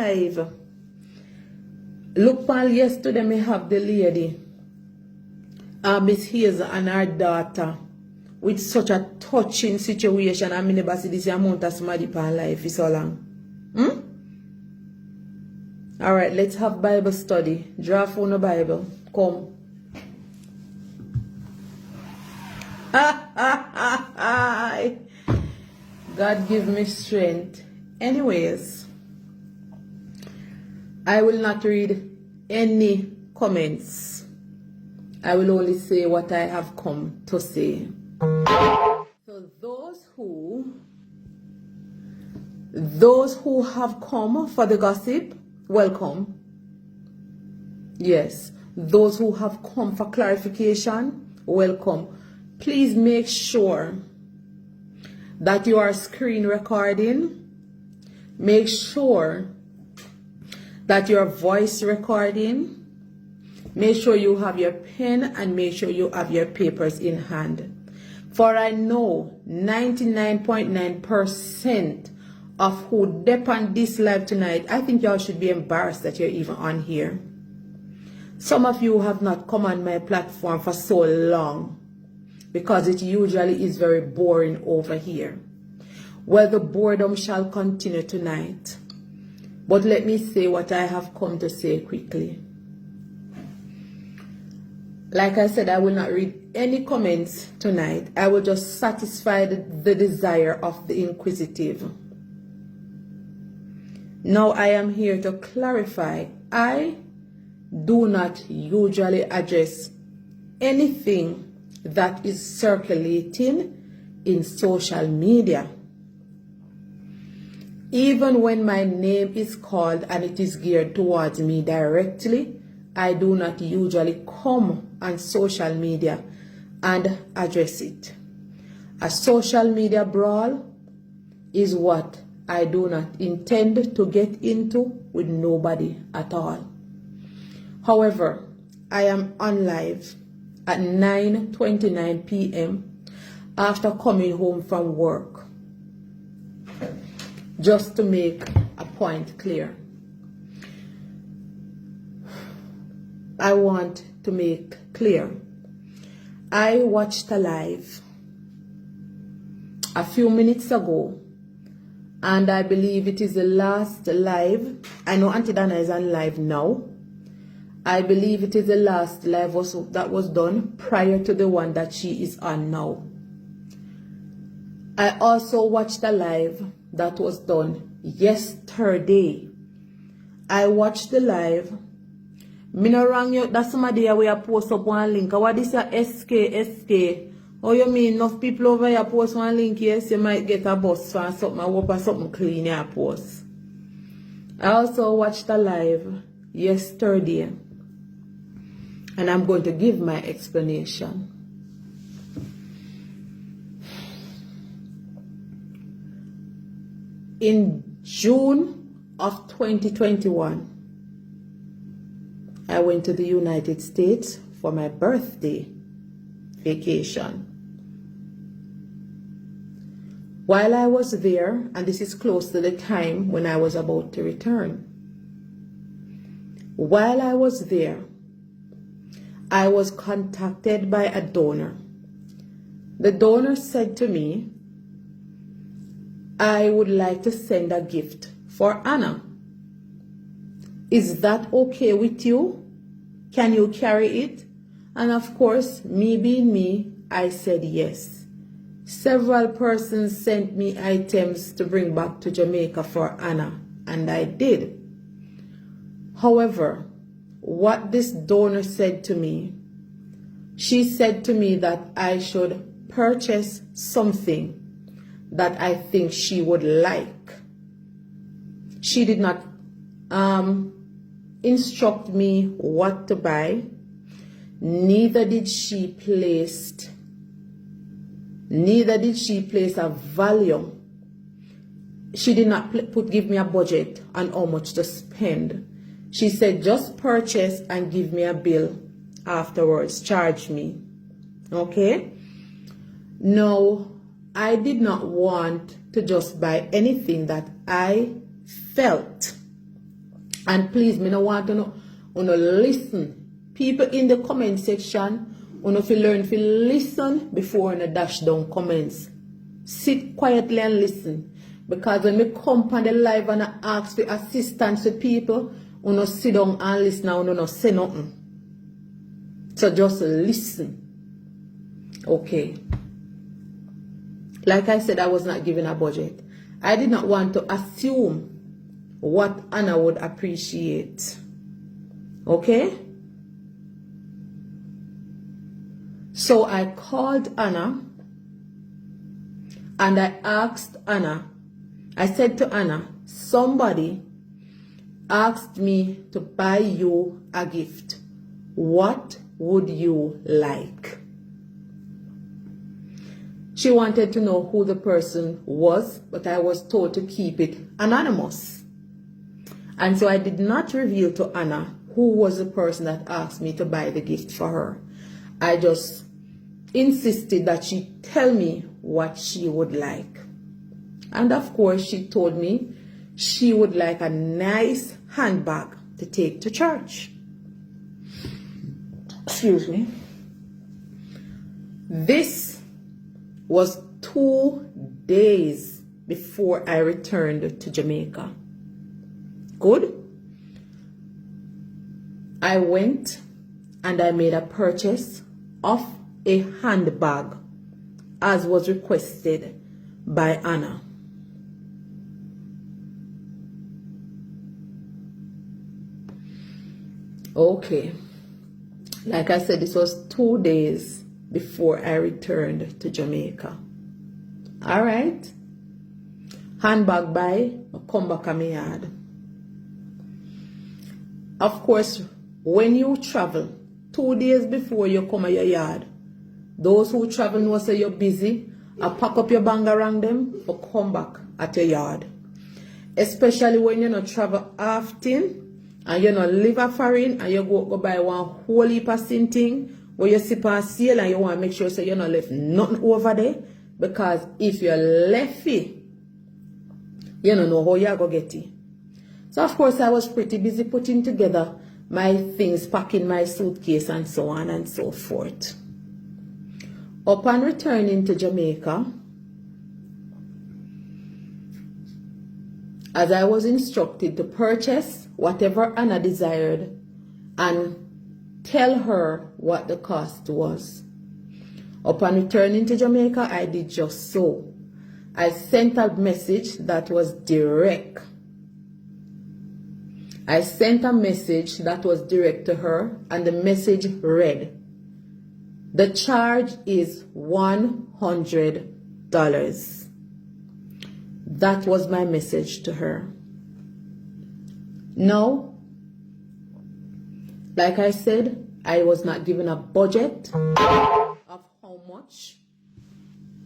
live. Look, Paul, yesterday me have the lady, Miss Hazel and her daughter, with such a touching situation. I never see this amount of somebody pan life for so long. Alright, let's have Bible study. Draw for the Bible. Come. God give me strength. Anyways, I will not read any comments. I will only say what I have come to say. So those who have come for the gossip, welcome. Yes, those who have come for clarification, welcome. Please make sure that you are screen recording. Make sure that your voice recording. Make sure you have your pen and make sure you have your papers in hand. For I know 99.9% of who depend this live tonight, I think y'all should be embarrassed that you're even on here. Some of you have not come on my platform for so long because it usually is very boring over here. Well, the boredom shall continue tonight. But let me say what I have come to say quickly. Like I said, I will not read any comments tonight. I will just satisfy the desire of the inquisitive. Now I am here to clarify. I do not usually address anything that is circulating in social media. Even when my name is called and it is geared towards me directly, I do not usually come on social media and address it. A social media brawl is what I do not intend to get into with nobody at all. However, I am on live at 9:29 p.m. after coming home from work, just to make a point clear. I want to make clear. I watched a live a few minutes ago, and I believe it is the last live. I know Auntie Dana is on live now. I believe it is the last live that was done prior to the one that she is on now. I also watched a live that was done yesterday. I watched the live. Me no wrong you, that's somebody here where post up one link. What is a SK? Oh, you mean enough people over here post one link? Yes, you might get a bus for something. I hope something clean your post. I also watched a live yesterday, and I'm going to give my explanation. In June of 2021, I went to the United States for my birthday vacation. While I was there, and this is close to the time when I was about to return, while I was there, I was contacted by a donor. The donor said to me, I would like to send a gift for Anna. Is that okay with you? Can you carry it? And of course, me being me, I said yes. Several persons sent me items to bring back to Jamaica for Anna, and I did. However, what this donor said to me, she said to me that I should purchase something that I think she would like. She did not instruct me what to buy. Neither did she place a value. She did not give me a budget on how much to spend. She said just purchase and give me a bill afterwards, charge me. Okay? No, I did not want to just buy anything that I felt And please, me no want to know, listen. People in the comment section, if you learn to listen before you dash down comments. Sit quietly and listen. Because when me come on the live and I ask for assistance to people, sit down and listen and no say nothing. So just listen. Okay. Like I said, I was not given a budget. I did not want to assume what Anna would appreciate. Okay? So I called Anna and I asked Anna, I said to Anna, somebody asked me to buy you a gift. What would you like? She wanted to know who the person was, but I was told to keep it anonymous. And so I did not reveal to Anna who was the person that asked me to buy the gift for her. I just insisted that she tell me what she would like. And of course, she told me she would like a nice handbag to take to church. Excuse me. This was 2 days before I returned to Jamaica. Good. I went and I made a purchase of a handbag as was requested by Anna. Okay. Like I said, this was 2 days before I returned to Jamaica. All right. Handbag by, I come back to my yard. Of course, when you travel, 2 days before you come to your yard, those who travel know say you're busy, I pack up your bag around them or come back at your yard. Especially when you not travel often and you not live a foreign and you go buy one whole heap of thing where you sip on sale and you want to make sure so you're not left nothing over there. Because if you're left it, you don't know how you're going to get it. So of course I was pretty busy putting together my things, packing my suitcase and so on and so forth. Upon returning to Jamaica, as I was instructed to purchase whatever Anna desired and tell her what the cost was. Upon returning to Jamaica, I did just so. I sent a message that was direct. I sent a message that was direct to her, and the message read, "The charge is $100. That was my message to her. No, like I said, I was not given a budget of how much.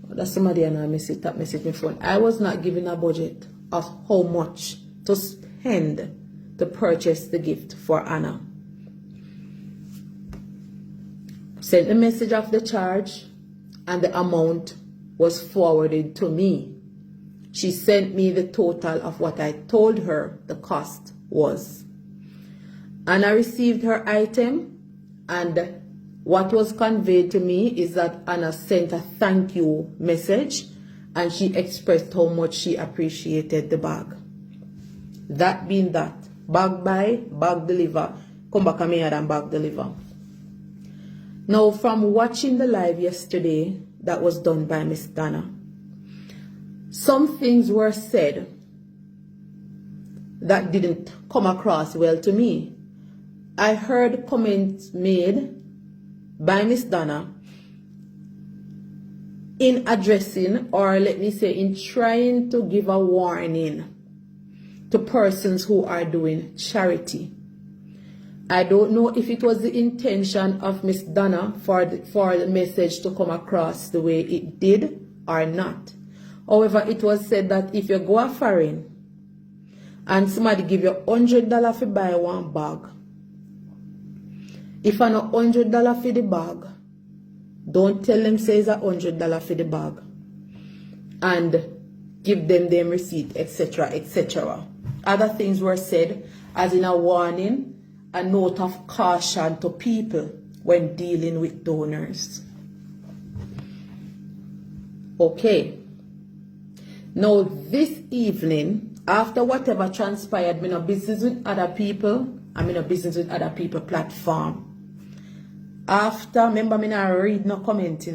That's somebody and I message that message my phone. I was not given a budget of how much to spend to purchase the gift for Anna. Sent the message of the charge and the amount was forwarded to me. She sent me the total of what I told her the cost was. Anna received her item, and what was conveyed to me is that Anna sent a thank you message and she expressed how much she appreciated the bag. That being that, bag buy, bag deliver, come back and bag deliver. Now, from watching the live yesterday that was done by Miss Donna, some things were said that didn't come across well to me. I heard comments made by Miss Donna in addressing, or let me say in trying to give a warning to persons who are doing charity. I don't know if it was the intention of Miss Donna for the message to come across the way it did or not. However, it was said that if you go a foreign and somebody give you $100 to buy one bag, if I know $100 for the bag, don't tell them say it's $100 for the bag and give them receipt, etc., etc. Other things were said. as in a warning, a note of caution to people when dealing with donors. Okay. Now this evening, after whatever transpired, I'm in a business with other people. I'm in a business with other people platform. After, remember, me not read no comment,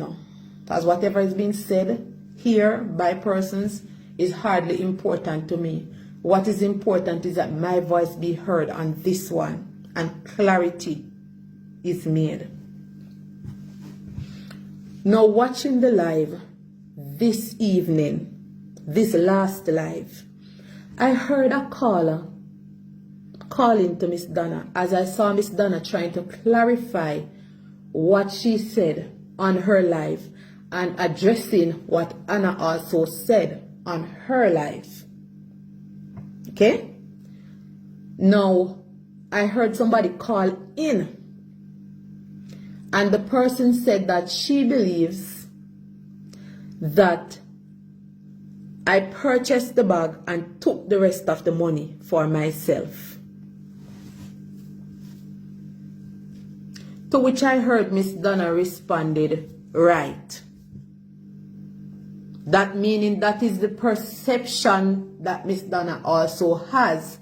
because whatever is being said here by persons is hardly important to me. What is important is that my voice be heard on this one and clarity is made. Now watching the live this evening, this last live, I heard a caller calling to Miss Donna as I saw Miss Donna trying to clarify what she said on her live and addressing what Anna also said on her live. Okay? Now, I heard somebody call in and the person said that she believes that I purchased the bag and took the rest of the money for myself. To which I heard Miss Donna responded, right. That meaning that is the perception that Miss Donna also has.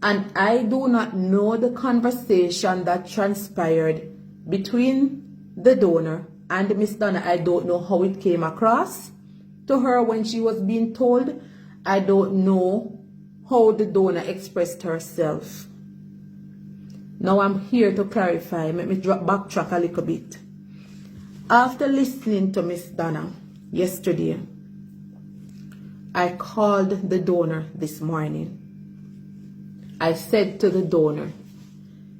And I do not know the conversation that transpired between the donor and Miss Donna. I don't know how it came across to her when she was being told. I don't know how the donor expressed herself. Now I'm here to clarify. Let me backtrack a little bit. After listening to Miss Donna yesterday, I called the donor this morning. I said to the donor,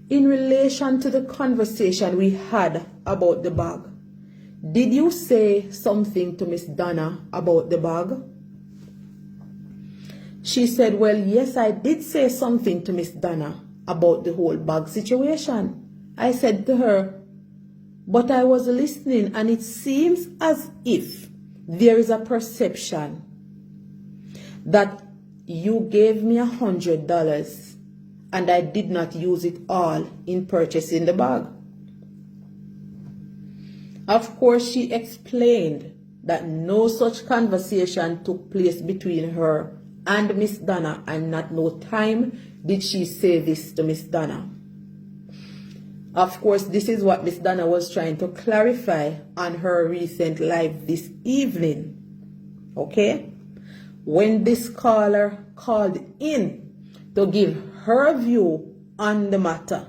in relation to the conversation we had about the bag, did you say something to Miss Donna about the bag? She said, well, yes, I did say something to Miss Donna about the whole bag situation. I said to her, but I was listening and it seems as if there is a perception that you gave me $100 and I did not use it all in purchasing the bag. Of course, she explained that no such conversation took place between her and Miss Donna, and at no time did she say this to Miss Donna. Of course, this is what Miss Donna was trying to clarify on her recent live this evening. Okay? When this caller called in to give her view on the matter,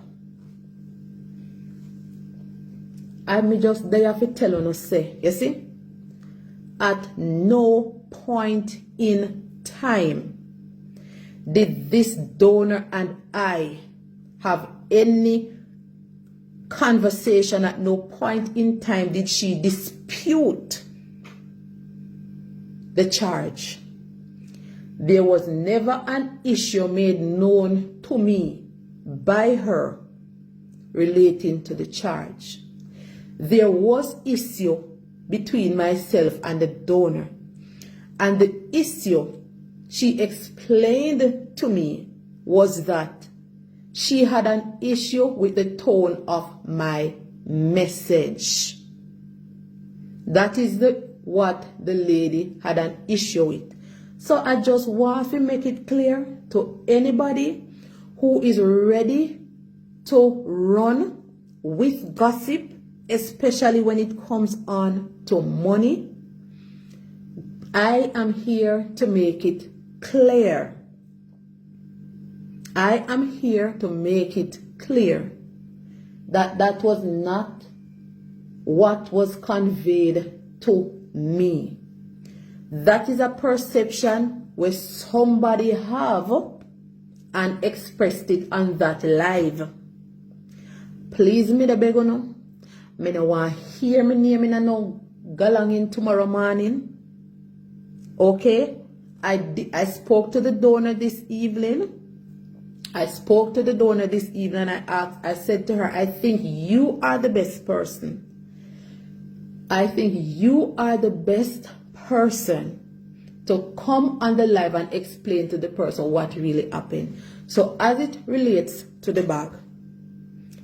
I'm just there to tell you, say, you see, at no point in time did this donor and I have any conversation. At no point in time did she dispute the charge. There was never an issue made known to me by her relating to the charge. There was issue between myself and the donor, and the issue she explained to me was that she had an issue with the tone of my message. That is what the lady had an issue with. So I just want to make it clear to anybody who is ready to run with gossip, especially when it comes on to money. I am here to make it clear. I am here to make it clear that that was not what was conveyed to me. That is a perception where somebody have and expressed it on that live. Please me the beg no. Me no want hear me name in no galang in tomorrow morning. Okay? I spoke to the donor this evening. I spoke to the donor this evening and I said to her, I think you are the best person. I think you are the best person to come on the live and explain to the person what really happened. So as it relates to the bag,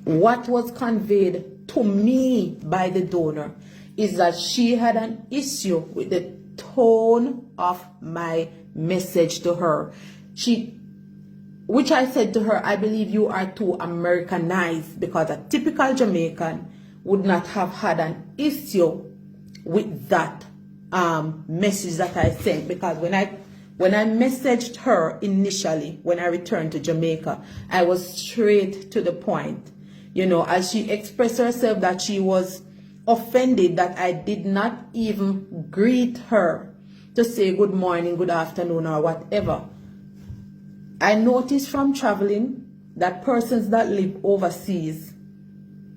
what was conveyed to me by the donor is that she had an issue with the tone of my message to her. Which I said to her, I believe you are too Americanized, because a typical Jamaican would not have had an issue with that message that I sent, because when I messaged her initially, when I returned to Jamaica, I was straight to the point. You know, as she expressed herself that she was offended that I did not even greet her to say good morning, good afternoon, or whatever. I noticed from traveling that persons that live overseas,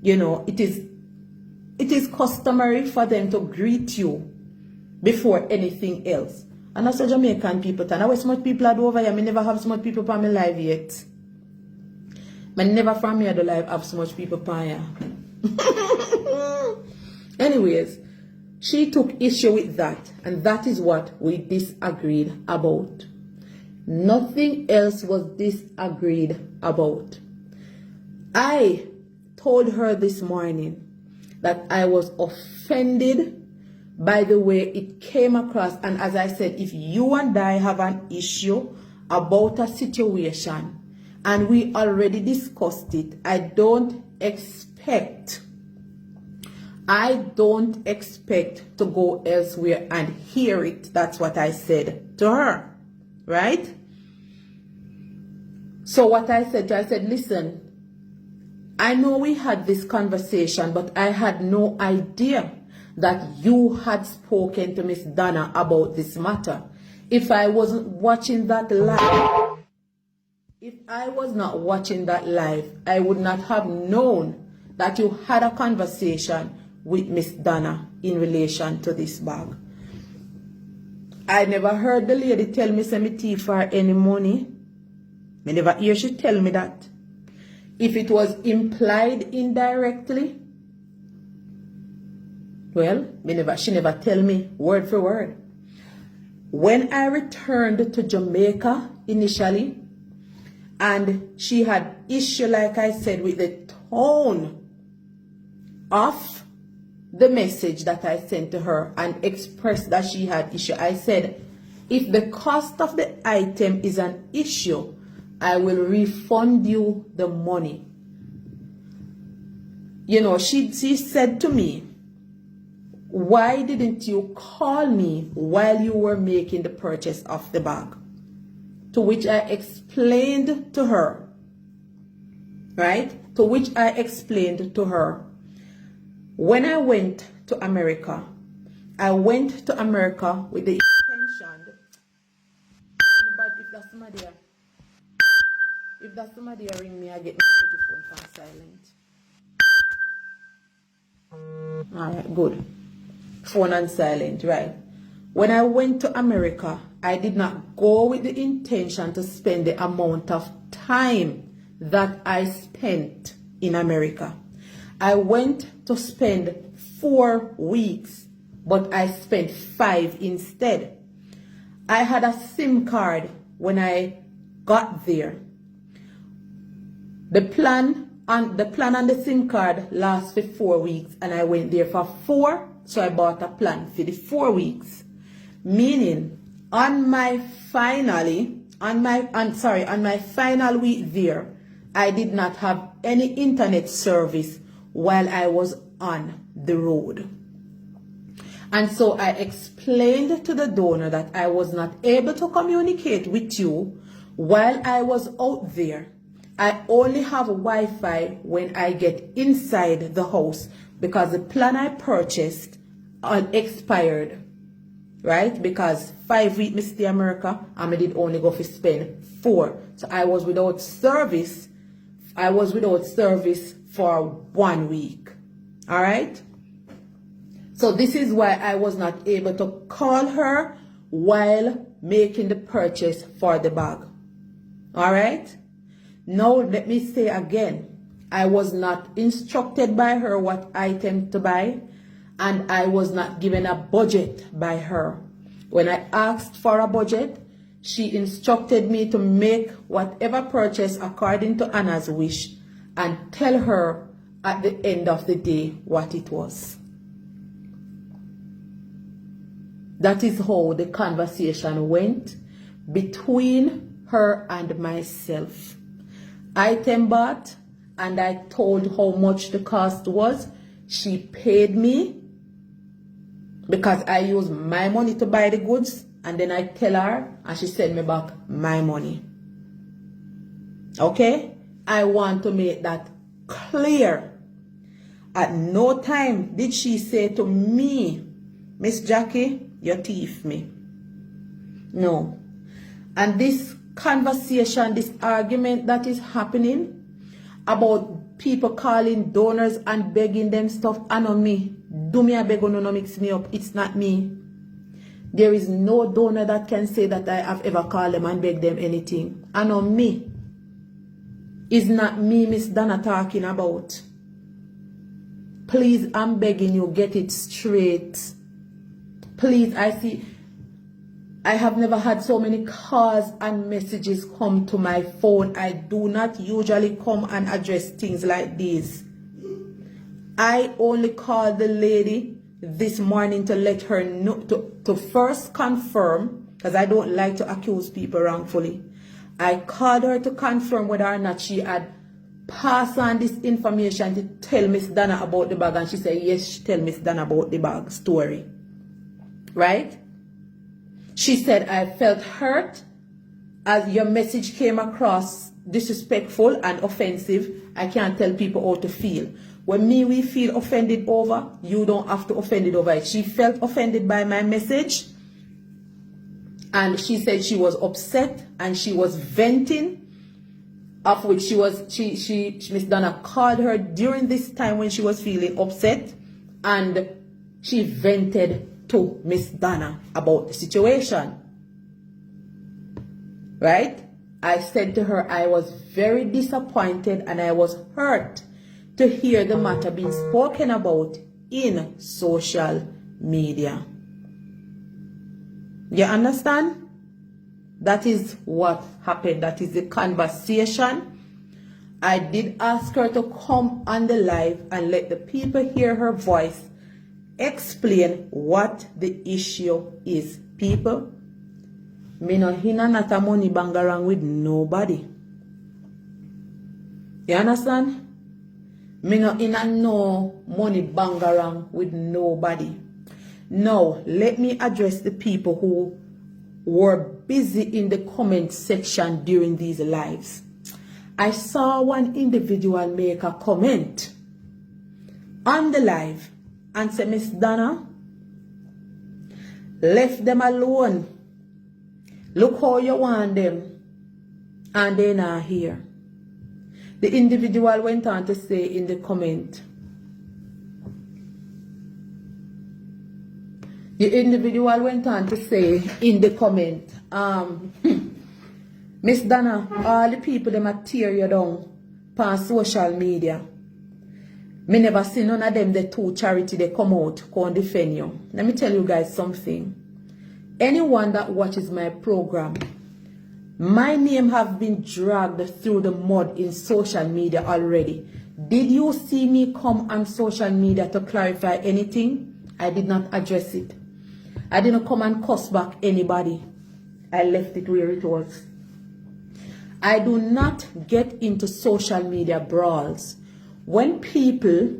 you know, it is customary for them to greet you before anything else. And that's a Jamaican people. And how much people are over here? I never have so much people on my live yet. I never from here the live have so much people on here. Anyways, she took issue with that, and that is what we disagreed about. Nothing else was disagreed about. I told her this morning that I was offended by the way it came across, and as I said, if you and I have an issue about a situation and we already discussed it, I don't expect to go elsewhere and hear it. That's what I said to her, right? So what I said, listen, I know we had this conversation, but I had no idea that you had spoken to Miss Donna about this matter. If I wasn't watching that live, if I was not watching that live, I would not have known that you had a conversation with Miss Donna in relation to this bag. I never heard the lady tell me say me thief for any money. I never hear she tell me that. If it was implied indirectly, well, she never tell me word for word. When I returned to Jamaica initially, and she had issue, like I said, with the tone of the message that I sent to her and expressed that she had issue, I said, if the cost of the item is an issue, I will refund you the money. You know, she said to me, why didn't you call me while you were making the purchase of the bag? To which I explained to her, right? To which I explained to her, when I went to America, I went to America with the intention, if that's somebody ring me, I get my phone from silent. Alright, good. Phone on silent, right? When I went to America, I did not go with the intention to spend the amount of time that I spent in America. I went to spend 4 weeks, but I spent 5 instead. I had a SIM card when I got there. The plan on the SIM card lasts for 4 weeks, and I went there for 4, so I bought a plan for the 4 weeks. Meaning, on my final week there, I did not have any internet service while I was on the road. And so I explained to the donor that I was not able to communicate with you while I was out there. I only have Wi-Fi when I get inside the house, because the plan I purchased expired, right? Because 5 weeks I stay in America, and I did only go for spend 4. So I was without service. I was without service for 1 week. All right? So this is why I was not able to call her while making the purchase for the bag. All right? Now let me say again, I was not instructed by her what item to buy, and I was not given a budget by her. When I asked for a budget, she instructed me to make whatever purchase according to Anna's wish and tell her at the end of the day what it was. That is how the conversation went between her and myself. Item bought, and I told how much the cost was. She paid me because I use my money to buy the goods, and then I tell her and she send me back my money. Okay? I want to make that clear. At no time did she say to me, Miss Jackie, you thief me. No. And this conversation, this argument that is happening about people calling donors and begging them stuff, I know me. Do me a beg, no mix me up. It's not me. There is no donor that can say that I have ever called them and begged them anything. I know me. It's not me Miss Donna talking about. Please, I'm begging you, get it straight. Please, I have never had so many calls and messages come to my phone. I do not usually come and address things like this. I only called the lady this morning to let her know, to first confirm, because I don't like to accuse people wrongfully. I called her to confirm whether or not she had passed on this information to tell Miss Donna about the bag, and she said yes, tell Miss Donna about the bag story. Right? She said, I felt hurt as your message came across disrespectful and offensive. I can't tell people how to feel. When we feel offended over, you don't have to offend it over it. She felt offended by my message, and she said she was upset and she was venting, of which Miss Donna called her during this time when she was feeling upset, and she vented to Miss Donna about the situation. Right? I said to her I was very disappointed and I was hurt to hear the matter being spoken about in social media. You understand? That is what happened. That is the conversation. I did ask her to come on the live and let the people hear her voice explain what the issue is. People, me no hina nata money bangarang with nobody. You understand? Me no ina no money bangarang with nobody. Now, let me address the people who were busy in the comment section during these lives. I saw one individual make a comment on the live and say, Miss Donna, left them alone. Look how you want them. And they're not here. The individual went on to say in the comment, Miss Donna, all the people them a tear you down on social media. Me never see none of them, the two charity, they come out, go and defend you. Let me tell you guys something. Anyone that watches my program, my name have been dragged through the mud in social media already. Did you see me come on social media to clarify anything? I did not address it. I didn't come and cuss back anybody. I left it where it was. I do not get into social media brawls. When people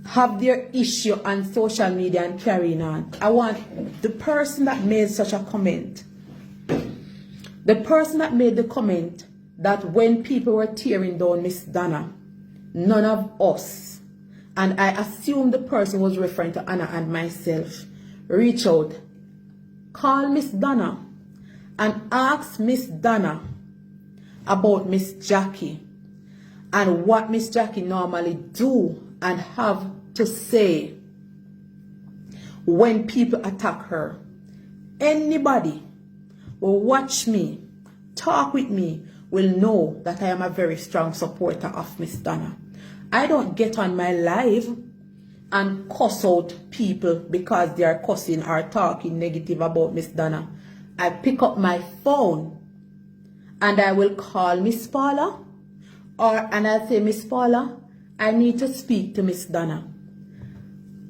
have their issue on social media and carrying on, I want the person that made such a comment, the person that made the comment that when people were tearing down Miss Donna, none of us, and I assume the person was referring to Anna and myself, reach out, call Miss Donna and ask Miss Donna about Miss Jackie and what Miss Jackie normally do and have to say when people attack her. Anybody who watch me, talk with me, will know that I am a very strong supporter of Miss Donna. I don't get on my live and cuss out people because they are cussing or talking negative about Miss Donna, I pick up my phone and I will call Miss Paula, and I'll say, Miss Paula, I need to speak to Miss Donna.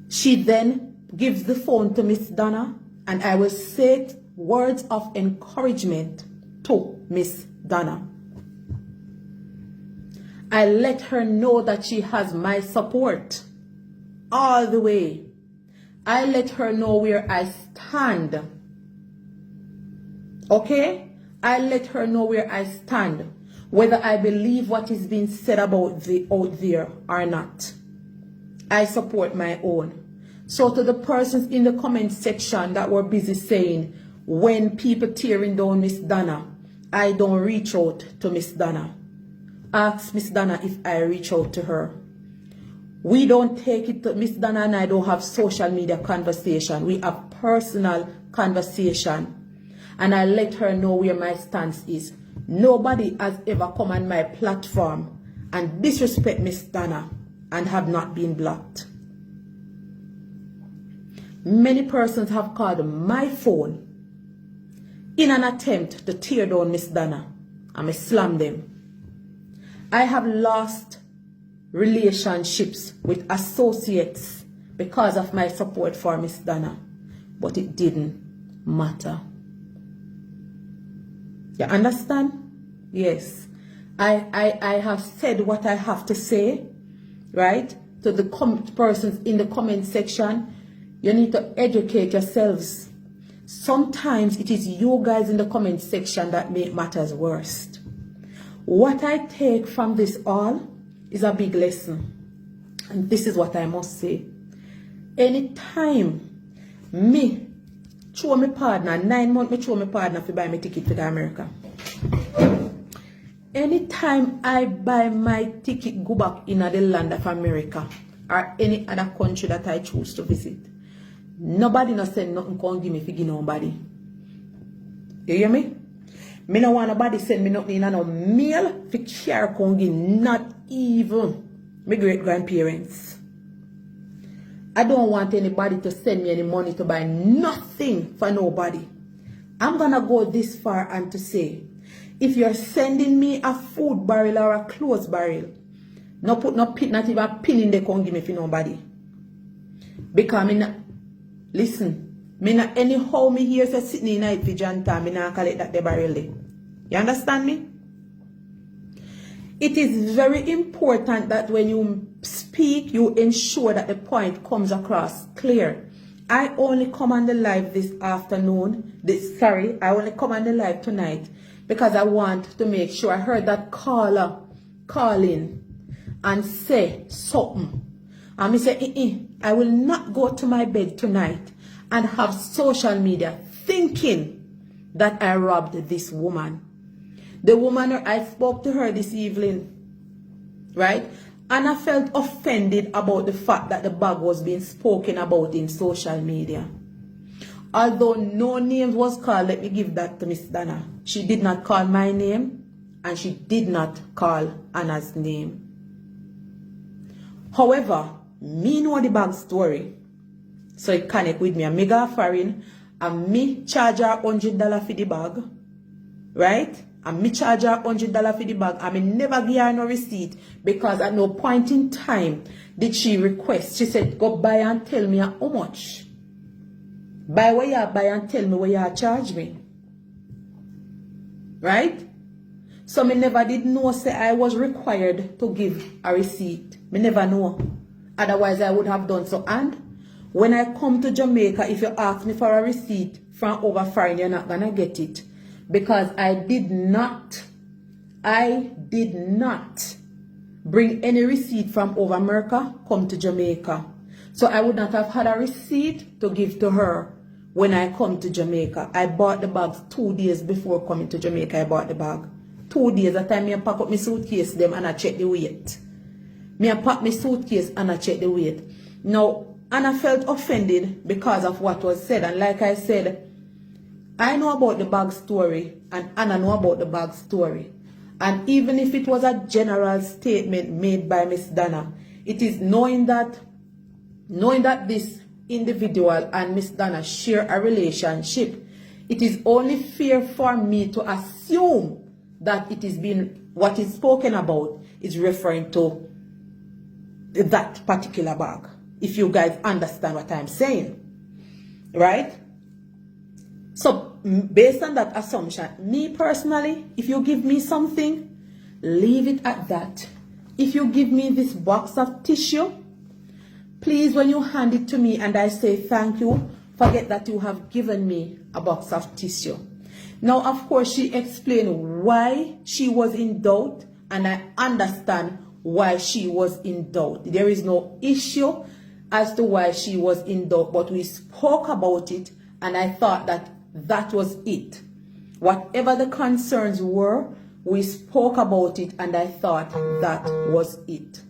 She then gives the phone to Miss Donna, and I will say words of encouragement to Miss Donna. I let her know that she has my support all the way. I let her know where I stand. Okay? I let her know where I stand, whether I believe what is being said about out there or not. I support my own. So to the persons in the comment section that were busy saying, when people tearing down Miss Donna, I don't reach out to Miss Donna. Ask Miss Donna if I reach out to her. We don't take it to Miss Donna and I don't have social media conversation. We have personal conversation. And I let her know where my stance is. Nobody has ever come on my platform and disrespect Miss Donna and have not been blocked. Many persons have called my phone in an attempt to tear down Miss Donna, and I slam them. I have lost relationships with associates because of my support for Miss Donna, but it didn't matter. You understand? Yes. I have said what I have to say, right? To the persons in the comment section, you need to educate yourselves. Sometimes it is you guys in the comment section that make matters worse. What I take from this all is a big lesson. And this is what I must say. Anytime me show my partner, 9 months me show my partner to buy me ticket to America. Anytime I buy my ticket go back in the land of America or any other country that I choose to visit, nobody no send nothing can give me for give nobody. You hear me? Me no want nobody send me nothing in no mail for care can give, not even my great grandparents. I don't want anybody to send me any money to buy nothing for nobody. I'm gonna go this far and to say, if you're sending me a food barrel or a clothes barrel, no put no pin, not even a pin in there can give me for nobody. Because me not, listen, me not anyhow me here say sitting in night for Janta, me not collect that the barrel there. You understand me? It is very important that when you speak, you ensure that the point comes across clear. I only come on the live this afternoon. I only come on the live tonight because I want to make sure I heard that caller call in and say something. And me say, I will not go to my bed tonight and have social media thinking that I robbed this woman. The woman, I spoke to her this evening, right? And I felt offended about the fact that the bag was being spoken about in social media. Although no name was called, let me give that to Miss Donna. She did not call my name, and she did not call Anna's name. However, me know the bag story. So it connect with me. I'm mega foreign, and me charge her $100 for the bag, right? And me charge her $100 for the bag. I mean, never give her no receipt because at no point in time did she request. She said, go buy and tell me how much. Buy what you buy and tell me what you charge me. Right? So me never did know say I was required to give a receipt. Me never know. Otherwise I would have done so. And when I come to Jamaica, if you ask me for a receipt from over foreign, you're not gonna get it. Because I did not bring any receipt from over America come to Jamaica. So I would not have had a receipt to give to her when I come to Jamaica. I bought the bags 2 days before coming to Jamaica. I bought the bag. 2 days at time I pack up my suitcase them and I check the weight. I pack my suitcase and I check the weight. Now, and I felt offended because of what was said. And like I said, I know about the bag story and Anna know about the bag story. And even if it was a general statement made by Miss Donna, it is knowing that knowing that this individual and Miss Donna share a relationship, it is only fair for me to assume that it is being, what is spoken about is referring to that particular bag. If you guys understand what I'm saying, right? So based on that assumption, me personally, if you give me something, leave it at that. If you give me this box of tissue, please, when you hand it to me and I say thank you, forget that you have given me a box of tissue. Now, of course, she explained why she was in doubt, and I understand why she was in doubt. There is no issue as to why she was in doubt, but we spoke about it, and I thought that that was it. Whatever the concerns were, we spoke about it, and I thought that was it.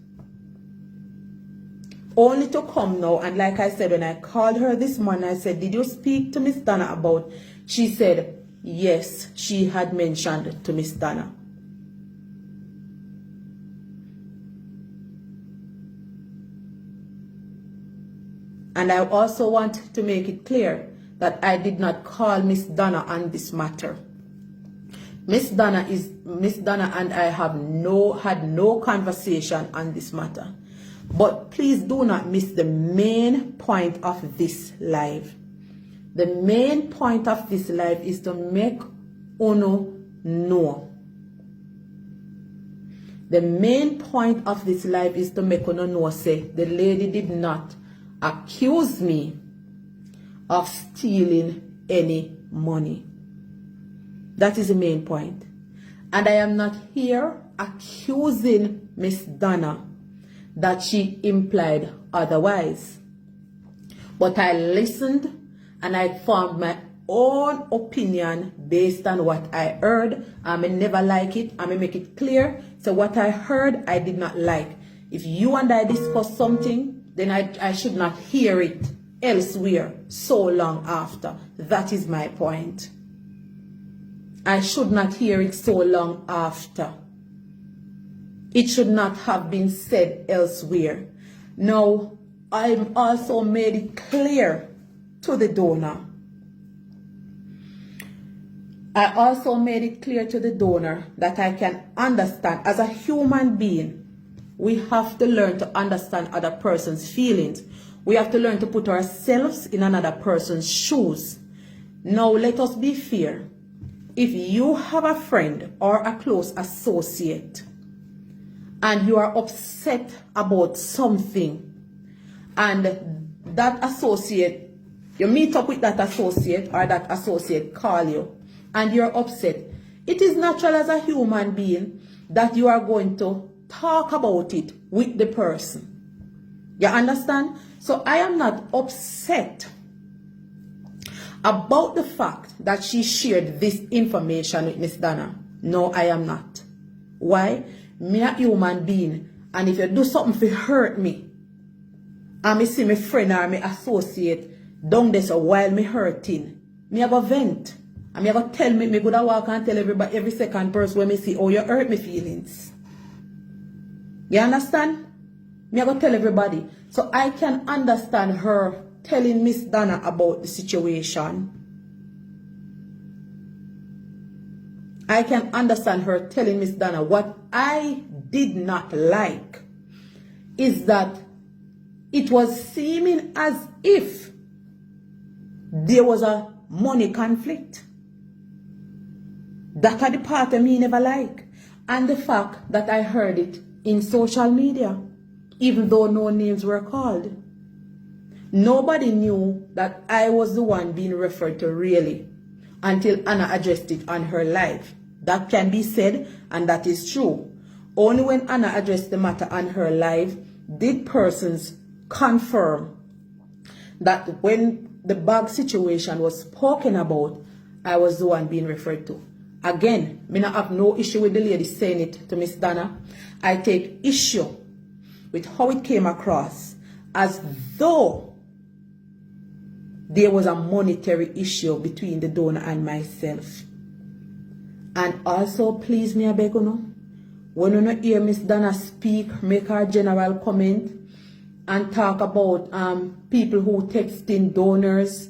Only to come now, and like I said, when I called her this morning, I said, did you speak to Miss Donna about? She said, yes, she had mentioned to Miss Donna. And I also want to make it clear that I did not call Miss Donna on this matter. Miss Donna and I have had no conversation on this matter. But please do not miss the main point of this live. The main point of this live is to make Uno know. The main point of this live is to make Uno know, say, the lady did not accuse me of stealing any money. That is the main point. And I am not here accusing Miss Donna that she implied otherwise. But I listened and I formed my own opinion based on what I heard. I may never like it. I may make it clear. So what I heard, I did not like. If you and I discuss something, then I should not hear it elsewhere so long after. That is my point. I should not hear it so long after. It should not have been said elsewhere. Now, I also made it clear to the donor. I also made it clear to the donor that I can understand, as a human being, we have to learn to understand other person's feelings. We have to learn to put ourselves in another person's shoes. Now, let us be fair. If you have a friend or a close associate and you are upset about something, and that associate, you meet up with that associate, or that associate call you and you're upset, it is natural as a human being that you are going to talk about it with the person. You understand? So I am not upset about the fact that she shared this information with Miss Donna. No, I am not. Why? Me a human being, and if you do something to hurt me, and me see my friend or my associate down there so while me hurting, me a go vent. And me a go tell me go to walk and tell everybody, every second person when me see, oh, you hurt me feelings. You understand? Me a go tell everybody. So I can understand her telling Miss Donna about the situation. I can understand her telling Miss Donna. What I did not like is that it was seeming as if there was a money conflict. That are the part of me never like. And the fact that I heard it in social media, even though no names were called. Nobody knew that I was the one being referred to really until Anna addressed it on her live. That can be said, and that is true. Only when Anna addressed the matter on her live did persons confirm that when the bag situation was spoken about, I was the one being referred to. Again, me not have no issue with the lady saying it to Miss Donna. I take issue with how it came across as though there was a monetary issue between the donor and myself. And also, please me, I beg you know, when you hear Miss Donna speak, make her general comment, and talk about people who texting donors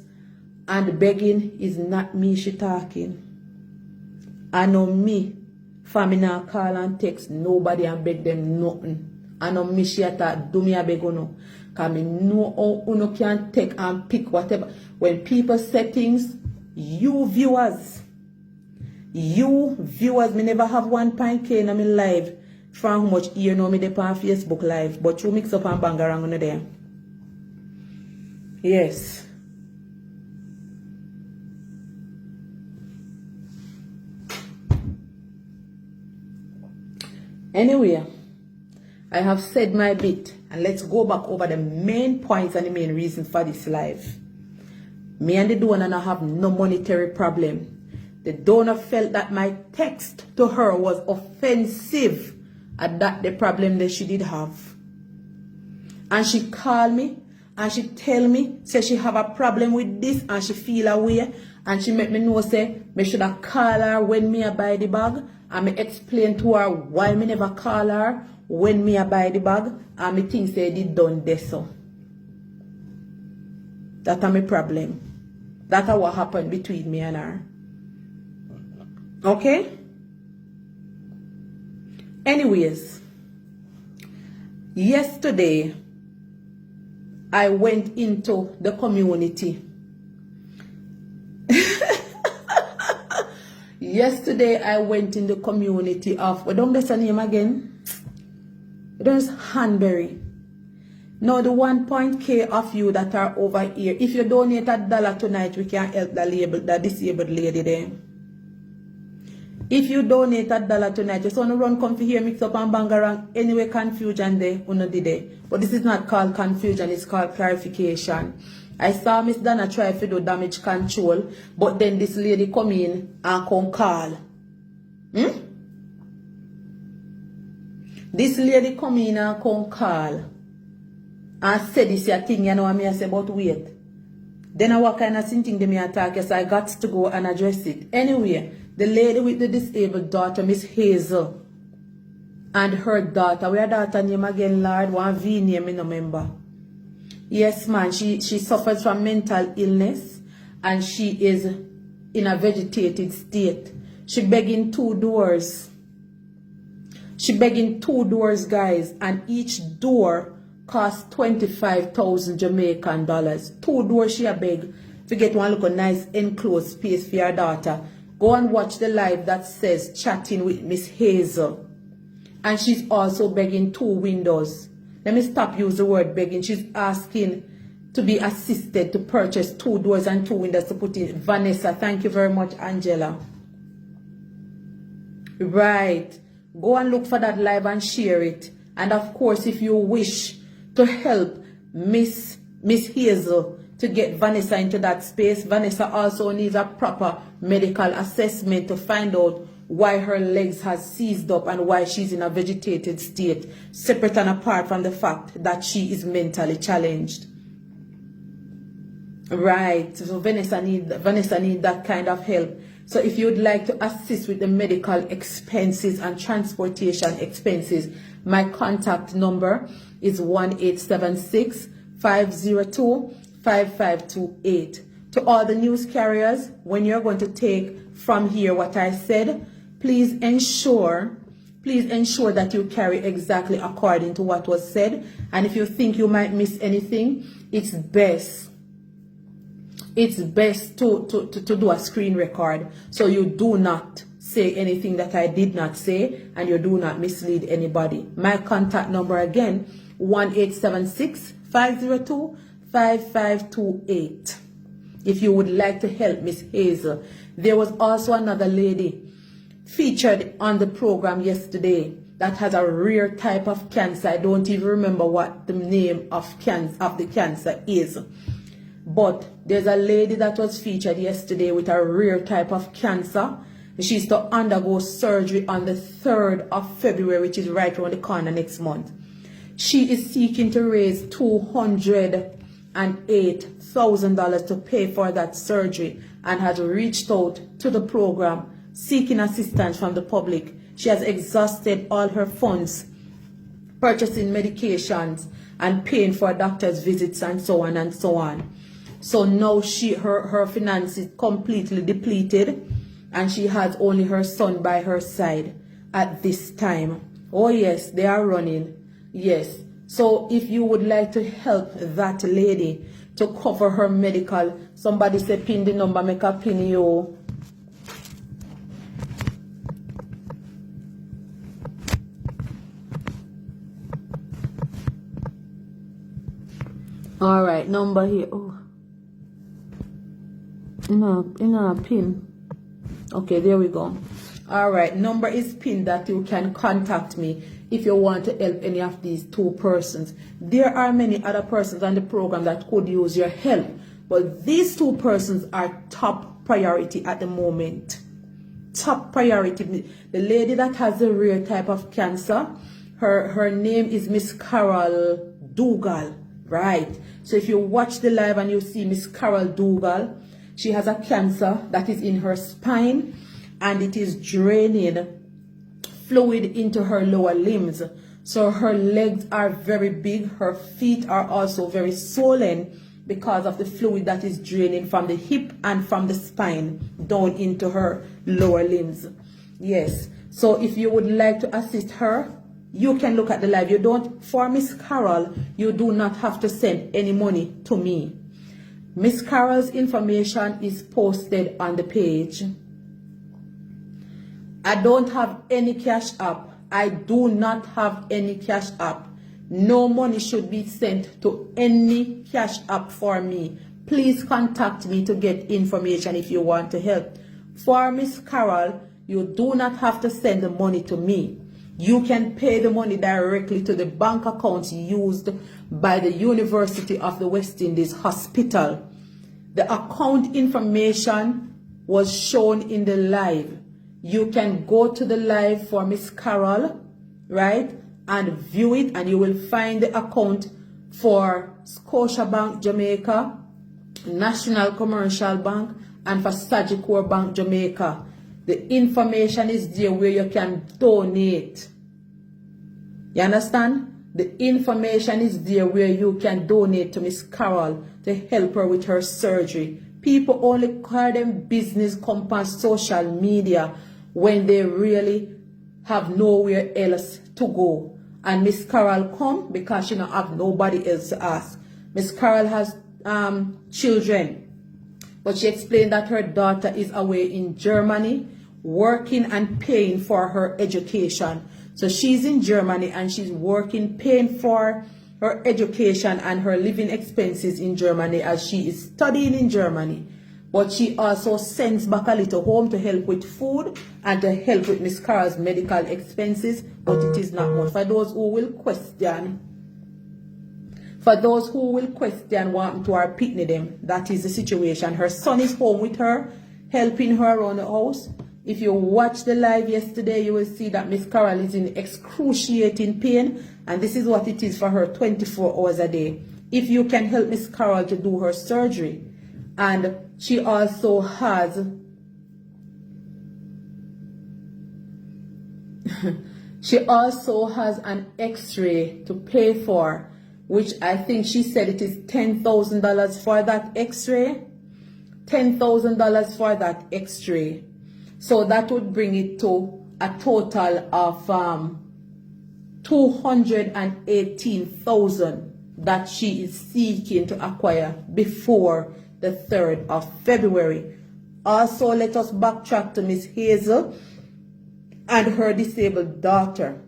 and begging, is not me she talking. I know me. Family now call and text nobody and beg them nothing. I know me she attack do me a beg no. Cause me know how uno can take and pick whatever. When people say things, you viewers, me never have 1.k in my live. From how much you know me dey on Facebook live, but you mix up and bang around on there. Yes. Anyway, I have said my bit, and let's go back over the main points and the main reason for this live. Me and the donor have no monetary problem. The donor felt that my text to her was offensive, and that the problem that she did have. And she called me and she tell me, say she have a problem with this and she feel away, and she make me know say me should have call her when me a buy the bag, and me explain to her why me never call her when me a buy the bag, and me think say it done this so. That's my problem. That's what happened between me and her. Okay? Anyways, yesterday I went into the community. Yesterday I went in the community of, what don't the name again? There's Hanbury. Now the 1.k of you that are over here, if you donate $1 tonight, we can help the disabled lady there. If you donate $1 tonight, just want to run come for here, mix up and bang around, anyway confusion there, uno did it. But this is not called confusion, it's called clarification. I saw Miss Dana try to do damage control, but then this lady come in and come call. This lady come in and come call and say this your thing, you know what I say, but wait. Then I what kind of thing they me attack, so I got to go and address it. Anyway, the lady with the disabled daughter, Miss Hazel, and her daughter, where daughter name again, Lord, one V name, I no remember. Yes, man, she suffers from mental illness and she is in a vegetated state. She begging 2 doors. She begging 2 doors, guys, and each door costs 25,000 Jamaican dollars. 2 doors she a beg to get one look a nice enclosed space for your daughter. Go and watch the live that says chatting with Miss Hazel. And she's also begging 2 windows. Let me stop use the word begging. She's asking to be assisted to purchase 2 doors and 2 windows to put in. Vanessa, thank you very much, Angela. Right. Go and look for that live and share it. And of course, if you wish to help Miss Hazel to get Vanessa into that space, Vanessa also needs a proper medical assessment to find out why her legs has seized up and why she's in a vegetated state, separate and apart from the fact that she is mentally challenged. Right, so Vanessa need that kind of help. So if you would like to assist with the medical expenses and transportation expenses, my contact number is 1-876-502-5528. To all the news carriers, when you're going to take from here what I said, please ensure that you carry exactly according to what was said. And if you think you might miss anything, it's best to do a screen record so you do not say anything that I did not say and you do not mislead anybody. My contact number again, 1-876-502-5528. If you would like to help Miss Hazel. There was also another lady featured on the program yesterday that has a rare type of cancer. I don't even remember what the name of the cancer is. But there's a lady that was featured yesterday with a rare type of cancer. She's to undergo surgery on the 3rd of February, which is right around the corner next month. She is seeking to raise $208,000 to pay for that surgery and has reached out to the program seeking assistance from the public. She has exhausted all her funds purchasing medications and paying for doctor's visits and so on and so on. So now her finances completely depleted, and she has only her son by her side at this time. Oh yes, they are running. Yes. So if you would like to help that lady to cover her medical, somebody say pin the number, make a pin you. All right, number here. Oh, no, pin. Okay, there we go. All right, number is pinned that you can contact me if you want to help any of these two persons. There are many other persons on the program that could use your help, but these two persons are top priority at the moment. Top priority. The lady that has a rare type of cancer, her name is Miss Carol Dougal, right? So if you watch the live and you see Miss Carol Dougal, she has a cancer that is in her spine, and it is draining fluid into her lower limbs. So her legs are very big, her feet are also very swollen because of the fluid that is draining from the hip and from the spine down into her lower limbs. Yes, so if you would like to assist her, you can look at the live. You don't, for Miss Carol, you do not have to send any money to me. Miss Carol's information is posted on the page. I don't have any cash app. I do not have any cash app. No money should be sent to any cash app for me. Please contact me to get information if you want to help. For Miss Carol, you do not have to send the money to me. You can pay the money directly to the bank accounts used by the University of the West Indies Hospital. The account information was shown in the live. You can go to the live for Miss Carol, right, and view it, and you will find the account for Scotiabank Jamaica, National Commercial Bank, and for Sagicor Bank Jamaica. The information is there where you can donate. You understand? The information is there where you can donate to Miss Carol to help her with her surgery. People only call them business companies, social media, when they really have nowhere else to go. And Miss Carol come because she don't have nobody else to ask. Miss Carol has children, but she explained that her daughter is away in Germany working and paying for her education. So she's in Germany and she's working, paying for her education and her living expenses in Germany as she is studying in Germany. But she also sends back a little home to help with food and to help with Miss Carol's medical expenses, but it is not much. For those who will question, want to her pitney them, that is the situation. Her son is home with her, helping her around the house. If you watch the live yesterday, you will see that Miss Carol is in excruciating pain, and this is what it is for her 24 hours a day. If you can help Miss Carol to do her surgery, and she also has an x-ray to pay for, which I think she said it is $10,000 for that x-ray. $10,000 for that x-ray. So that would bring it to a total of $218,000 that she is seeking to acquire before the 3rd of February. Also, let us backtrack to Miss Hazel and her disabled daughter.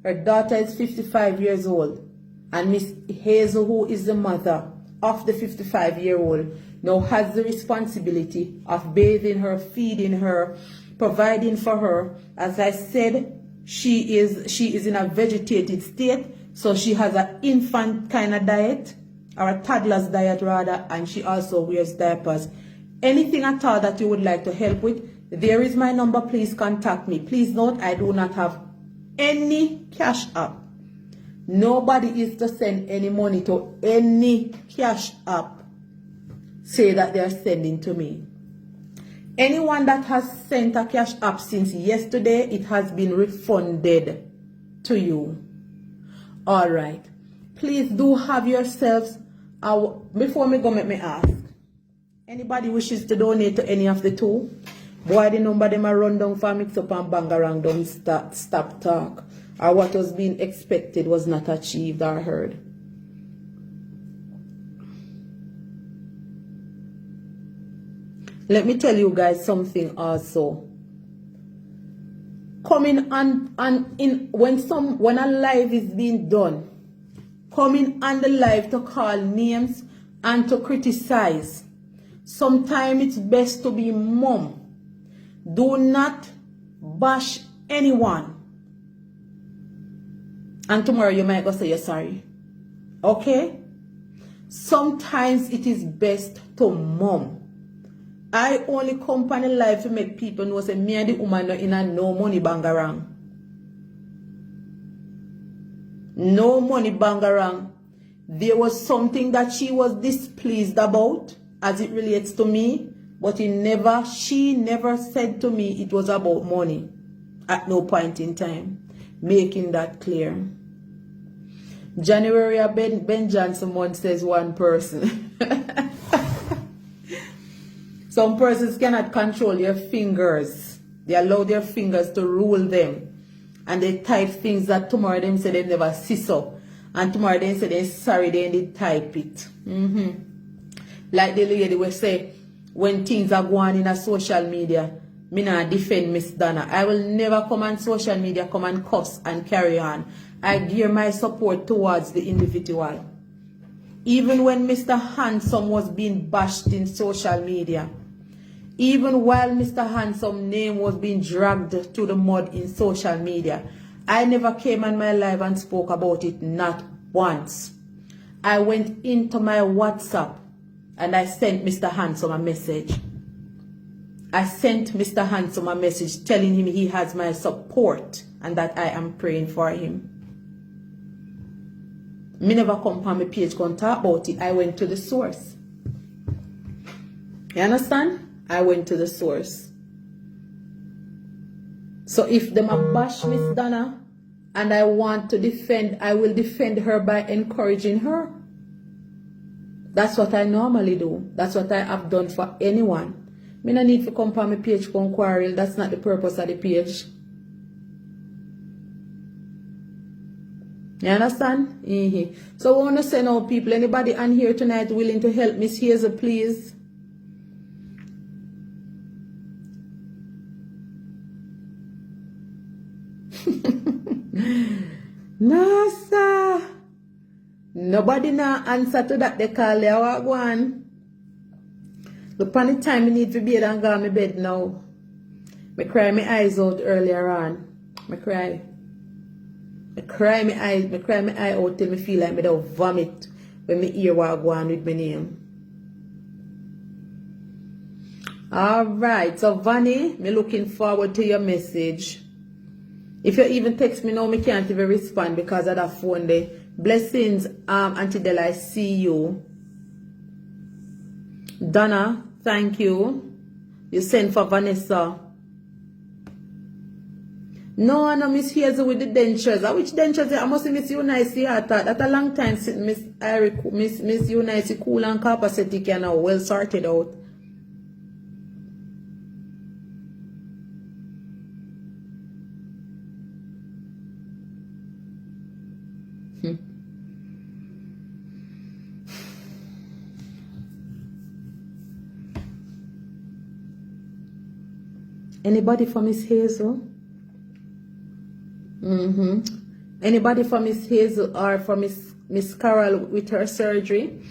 Her daughter is 55 years old, and Miss Hazel, who is the mother of the 55-year-old, now has the responsibility of bathing her, feeding her, providing for her. As I said, she is in a vegetated state, so she has an infant kind of diet, or a toddler's diet rather, and she also wears diapers. Anything at all that you would like to help with, there is my number. Please contact me. Please note, I do not have any cash app. Nobody is to send any money to any cash app, say that they are sending to me. Anyone that has sent a cash app since yesterday, it has been refunded to you. All right. please do have yourselves, before me go, let me ask. Anybody wishes to donate to any of the two? Boy, the number them are run down for mix up and bang around, don't stop talk. Or what was being expected was not achieved or heard. Let me tell you guys something also. Coming when a live is being done, coming on the live to call names and to criticize. Sometimes it's best to be mum. Do not bash anyone. And tomorrow you might go say you're sorry. Okay? Sometimes it is best to mum. I only come on the live to make people know say me and the woman no in a no money bangarang. No money bangarang. There was something that she was displeased about as it relates to me, but she never said to me it was about money at no point in time. Making that clear. January Ben Johnson once says one person. Some persons cannot control their fingers. They allow their fingers to rule them. And they type things that tomorrow them say they never see so. And tomorrow they say they're sorry they didn't type it. Like the lady will say, when things are going in a social media, me not defend Miss Donna. I will never come on social media, come and cuss and carry on. I gear my support towards the individual. Even when Mr. Handsome was being bashed in social media, even while Mr. Handsome name was being dragged to the mud in social media, I never came on my live and spoke about it, not once. I went into my WhatsApp and I sent Mr. Handsome a message. I sent Mr. Handsome a message telling him he has my support and that I am praying for him. Me never come on my page and talk about it. I went to the source. You understand? I went to the source. So if them a bash Miss Donna and I want to defend, I will defend her by encouraging her. That's what I normally do. That's what I have done for anyone. Me no need to come on my page and quarrel. That's not the purpose of the page. You understand? So I want to send out people. Anybody on here tonight willing to help Miss Hazel, please? No, sir. Nobody now answer to that. They call they walk one. Look on the time I need to be able to go on my bed now. I cry my eyes out earlier on. I cry my eye out till I feel like I don't vomit when my ear walk on with my name. Alright, so Vanny, me looking forward to your message. If you even text me now, me can't even respond because of that phone there. Blessings, Auntie Della, I see you. Donna, thank you. You sent for Vanessa. No, I know Miss Hazel with the dentures. Which dentures? I must Miss Unice. I thought that a long time since Miss Unice cool and copacetic and now well sorted out. Anybody for Miss Hazel? Anybody for Miss Hazel or for Miss Carol with her surgery?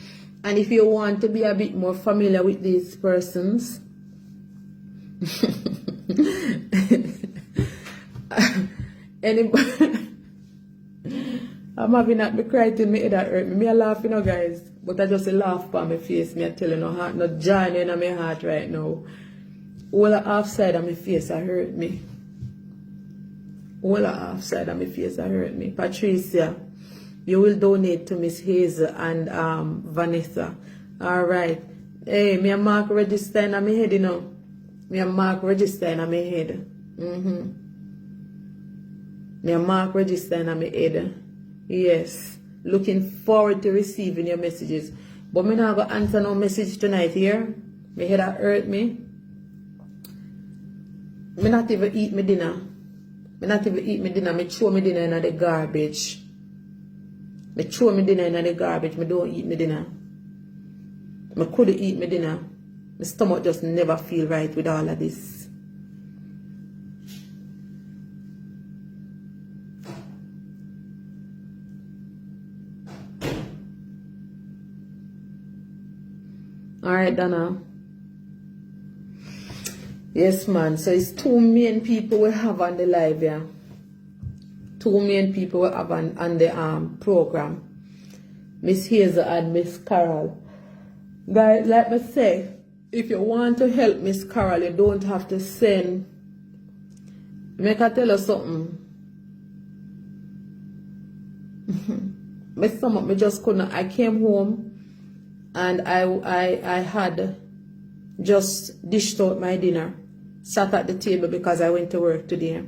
And if you want to be a bit more familiar with these persons, anybody? I'm having that me cry till me head that hurt me. Me a laugh, you know, guys, but I just a laugh on my face. Me a tell you no heart, no joy in my heart right now. All the half side of my face I hurt me. All the half side of my face I hurt me. Patricia, you will donate to Miss Hazel and Vanessa. Alright. Hey, me a mark register in my head, you know. Me a mark register in my head. Me a mark register in my head. Yes. Looking forward to receiving your messages. But me not gonna answer no message tonight here. My head hurt me. Me not even eat my dinner. Me not even eat my dinner. Me throw my dinner in the garbage. Me throw my dinner in the garbage. Me don't eat my dinner. Me couldn't eat my dinner. My stomach just never feel right with all of this. Alright, Donna. Yes, man. So it's 2 main people we have on the live, yeah. 2 main people we have on the program. Miss Hazel and Miss Carol. Guys, like me say, if you want to help Miss Carol, you don't have to send. Make I tell you something. My stomach, me just couldn't. I came home and I had just dished out my dinner. Sat at the table because I went to work today.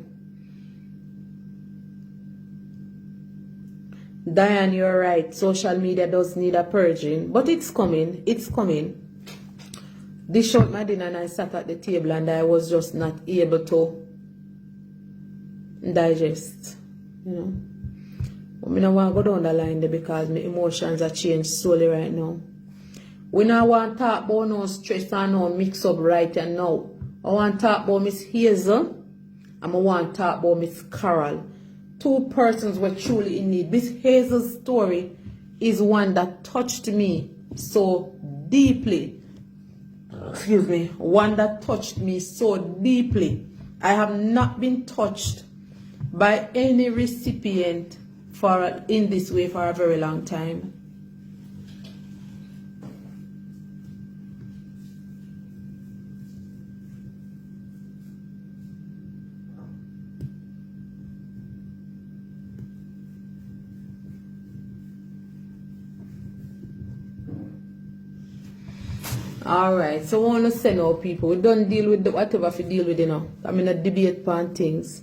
Diane, you're right. Social media does need a purging. But it's coming. It's coming. Dish out my dinner and I sat at the table and I was just not able to digest. You know. But I don't want to go down the line there because my emotions are changed slowly right now. We don't want to talk about no stress and no mix up right and now. I want to talk about Miss Hazel and I want to talk about Miss Carol. 2 persons were truly in need. Miss Hazel's story is one that touched me so deeply. Excuse me. One that touched me so deeply. I have not been touched by any recipient in this way for a very long time. Alright, so I want to say now, people, we don't deal with whatever we deal with, you know. I'm in a debate on things.